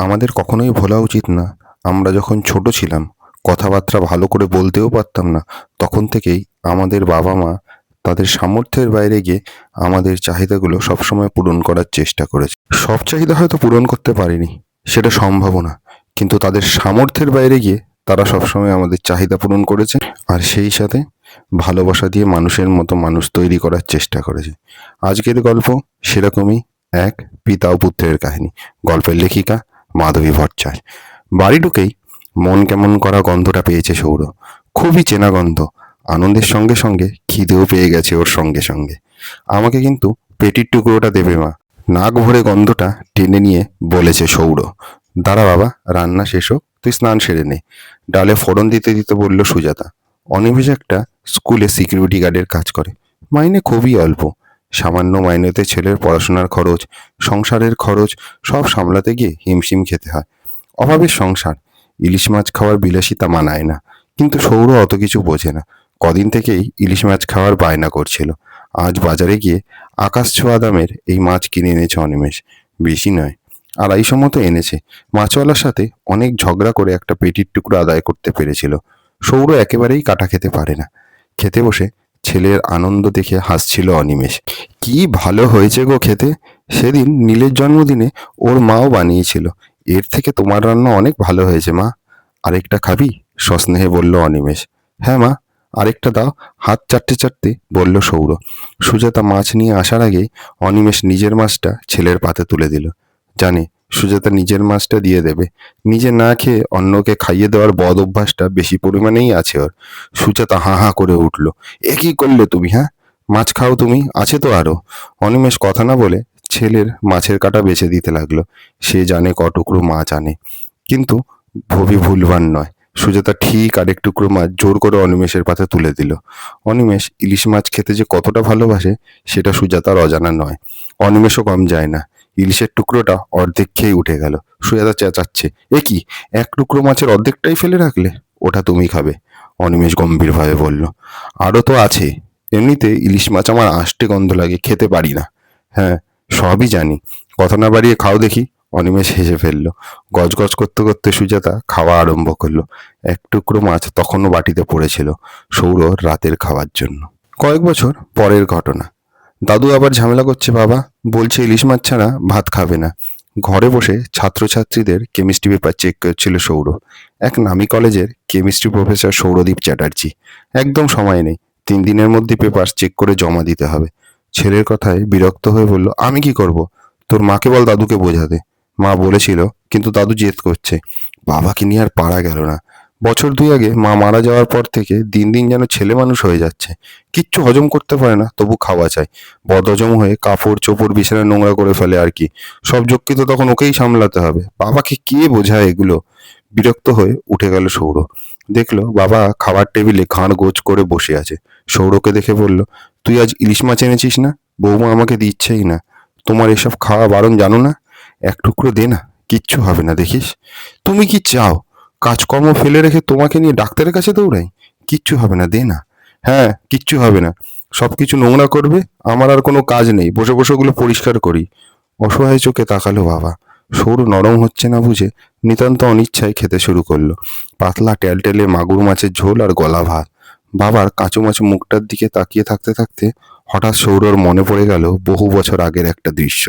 আমাদের কখনোই ভোলা উচিত না, আমরা যখন ছোট ছিলাম, কথাবার্তা ভালো করে বলতেও পারতাম না, তখন থেকেই আমাদের বাবা-মা তাদের সামর্থ্যের বাইরে গিয়ে আমাদের চাহিদাগুলো সবসময় পূরণ করার চেষ্টা করেছে। সব চাহিদা হয়তো পূরণ করতে পারেনি, সেটা সম্ভবও না। কিন্তু তাদের সামর্থ্যের বাইরে গিয়ে তারা সবসময় আমাদের চাহিদা পূরণ করেছে, আর সেই সাথে ভালোবাসা দিয়ে মানুষের মতো মানুষ তৈরি করার চেষ্টা করেছে। আজকের গল্প সেরকমই এক পিতা ও পুত্রের কাহিনী। গল্পের লেখিকা মাধবী ভট্টাচার্য। বাড়ি ঢুকেই মন কেমন করা গন্ধটা পেয়েছে সৌর। খুবই চেনা গন্ধ। আনন্দের সঙ্গে সঙ্গে খিদেও পেয়ে গেছে ওর সঙ্গে সঙ্গে। আমাকে কিন্তু পেটির টুকরোটা দেবে মা। নাক ভরে গন্ধটা টেনে নিয়ে বলেছে সৌর। দাঁড়া বাবা, রান্না শেষ হোক, তুই স্নান সেরে নে। ডালে ফোড়ন দিতে দিতে বলল সুজাতা। অনিমেষ একটা স্কুলে সিকিউরিটি গার্ডের কাজ করে। মাইনে খুবই অল্প। সামান্য মাইনেতে ছেলের পড়াশোনার খরচ, সংসারের খরচ সব সামলাতে গিয়ে হিমশিম খেতে হয়। অভাবের সংসার, ইলিশ মাছ খাওয়ার বিলাসিতা মানায় না। কিন্তু সৌর অত কিছু বোঝে না। কদিন থেকেই ইলিশ মাছ খাওয়ার বায়না করছিল। আজ বাজারে গিয়ে আকাশ ছোঁয়া দামের এই মাছ কিনে এনেছে অনিমেষ। বেশি নয়, 250 মতো এনেছে। মাছওয়ালার সাথে অনেক ঝগড়া করে একটা পেটির টুকরো আদায় করতে পেরেছিল। সৌর একেবারেই কাটা খেতে পারে না। খেতে বসে ছেলের আনন্দ দেখে হাসছিল অনিমেষ। কি ভালো হয়েছে গো খেতে। সেদিন নীলের জন্মদিনে ওর মাও বানিয়েছিল। এর থেকে তোমার রান্না অনেক ভালো হয়েছে মা। আরেকটা খাবি? সস্নেহে বলল অনিমেষ। হ্যাঁ মা, আরেকটা দাও। হাত চাটতে চাটতে বলল সৌর। সুজাতা মাছ নিয়ে আসার আগেই অনিমেষ নিজের মাছটা ছেলের পাতে তুলে দিল। জানে সুজাতা নিজের মাছটা দিয়ে দেবে। নিজে না খেয়ে অন্যকে খাইয়ে দেওয়ার বদ অভ্যাসটা বেশি পরিমাণেই আছে ওর। সুজাতা হাঁ হাঁ করে উঠল। এ কি করলে তুমি, হ্যাঁ? মাছ খাও তুমি, আছে তো আরো। অনিমেষ কথা না বলে ছেলের মাছের কাঁটা বেছে দিতে লাগলো। সে জানে ক টুকরো মাছ আনে, কিন্তু ভবি ভুলবান নয়। সুজাতা ঠিক আরেক টুকরো মাছ জোর করে অনিমেষের পাতে তুলে দিল। অনিমেষ ইলিশ মাছ খেতে যে কতটা ভালোবাসে সেটা সুজাতার অজানা নয়। অনিমেষও কম যায় না। ইলিশের টুকরোটা অর্ধেক খেয়ে উঠে গেল। সুজাতা চেঁচাচ্ছে, এ কি, এক টুকরো মাছের অর্ধেকটাই ফেলে রাখলে? ওটা তুমি খাবে, অনিমেষ গম্ভীরভাবে বলল। আরও তো আছে। এমনিতে ইলিশ মাছ আমার আষ্টে গন্ধ লাগে, খেতে পারি না। হ্যাঁ, সবই জানি। কথা না বাড়িয়ে খাও দেখি। অনিমেষ হেসে ফেলল। গজগজ করতে করতে সুজাতা খাওয়া আরম্ভ করলো। এক টুকরো মাছ তখনও বাটিতে পড়েছিল, সৌর রাতের খাওয়ার জন্য। কয়েক বছর পরের ঘটনা। দাদু আবার ঝামেলা করছে বাবা, বলছে ইলিশ মাছ ছাড়া ভাত খাবে না। ঘরে বসে ছাত্রছাত্রীদের কেমিস্ট্রি পেপার চেক করছিল সৌর। এক নামী কলেজের কেমিস্ট্রি প্রফেসর সৌরদীপ চ্যাটার্জি। একদম সময় নেই, 3 দিনের মধ্যে পেপার চেক করে জমা দিতে হবে। ছেলের কথায় বিরক্ত হয়ে বলল, আমি কি করব? তোর মাকে বল দাদুকে বোঝাতে। মা বলেছিল, কিন্তু দাদু জেদ করছে। বাবাকে নিয়ে আর পারা গেল না। বছর 2 আগে মা মারা যাওয়ার পর থেকে দিন দিন যেন ছেলে মানুষ হয়ে যাচ্ছে। কিচ্ছু হজম করতে পারে না, তবু খাওয়া চাই। বদহজম হয়ে কাপড় চোপড় বিছানা নোংরা করে ফেলে আর কি। সব যুক্তি তো তখন ওকেই সামলাতে হবে। বাবাকে কে বোঝায় এগুলো? বিরক্ত হয়ে উঠে গেল সৌর। দেখলো বাবা খাবার টেবিলে ঘাড় গোজ করে বসে আছে। সৌরকে দেখে বলল, তুই আজ ইলিশ মাছ এনেছিস না? বৌমা আমাকে দিচ্ছেই না। তোমার এসব খাওয়া বারণ জানো না? এক টুকরো দে না, কিচ্ছু হবে না দেখিস। তুমি কি চাও কাজকর্ম ফেলে রেখে তোমাকে নিয়ে ডাক্তারের কাছে দৌড়াই? কিচ্ছু হবে না, দে না। হ্যাঁ, কিচ্ছু হবে না। সবকিছু নোংরা করবে, আমার আর কোনো কাজ নেই, বসে বসে ওগুলো পরিষ্কার করি। অসহায় চোখে তাকালো বাবা। সৌর নরম হচ্ছে না বুঝে নিতান্ত অনিচ্ছায় খেতে শুরু করলো। পাতলা টেলটেলে মাগুর মাছের ঝোল আর গলা ভাত। বাবার কাঁচু মাচু মুখটার দিকে তাকিয়ে থাকতে থাকতে হঠাৎ সৌরর মনে পড়ে গেল বহু বছর আগের একটা দৃশ্য।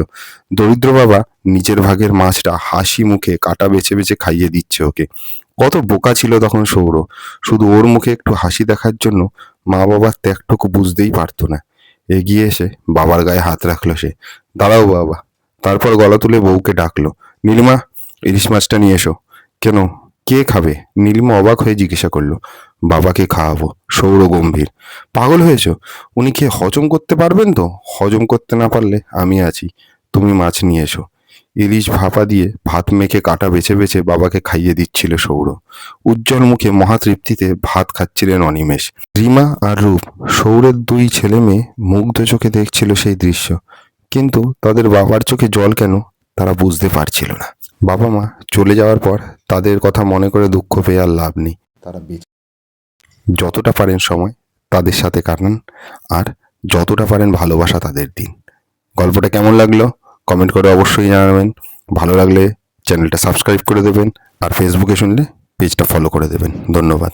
দরিদ্র বাবা নিজের ভাগের মাছটা হাসি মুখে কাটা বেছে বেছে খাইয়ে দিচ্ছে ওকে। কত বোকা ছিল তখন সৌর। শুধু ওর মুখে একটু হাসি দেখার জন্য মা বাবার ত্যাগটুকু বুঝতেই পারতো না। এগিয়ে এসে বাবার গায়ে হাত রাখলো সে। দাঁড়াও বাবা। তারপর গলা তুলে বউকে ডাকলো, নীলিমা, ইলিশ মাছটা নিয়ে এসো। কেন, কে খাবে? নীলিমা অবাক হয়ে জিজ্ঞাসা করলো। বাবাকে খাওয়াবো। সৌর গম্ভীর। পাগল হয়েছো? উনি খেয়ে হজম করতে পারবেন তো? হজম করতে না পারলে আমি আছি, তুমি মাছ নিয়ে এসো। ইলিশ ভাপা দিয়ে ভাত মেখে কাটা বেছে বেছে বাবাকে খাইয়ে দিচ্ছিল সৌর। উজ্জ্বল মুখে মহাতৃপ্তিতে ভাত খাচ্ছিলেন অনিমেষ। রিমা আর রূপ, সৌরের 2 ছেলে মেয়ে মুগ্ধ চোখে দেখছিল সেই দৃশ্য। কিন্তু তাদের বাবার চোখে জল কেন, তারা বুঝতে পারছিল না। বাবা মা চলে যাওয়ার পর তাদের কথা মনে করে দুঃখ পেয়ে আর লাভ নেই। তারা যতটা পারেন সময় তাদের সাথে কাটান, আর যতটা পারেন ভালোবাসা তাদের দিন। গল্পটা কেমন লাগলো কমেন্ট করে অবশ্যই জানাবেন। ভালো লাগলে চ্যানেলটা সাবস্ক্রাইব করে দেবেন, আর ফেসবুকে শুনলে পেজটা ফলো করে দেবেন। ধন্যবাদ।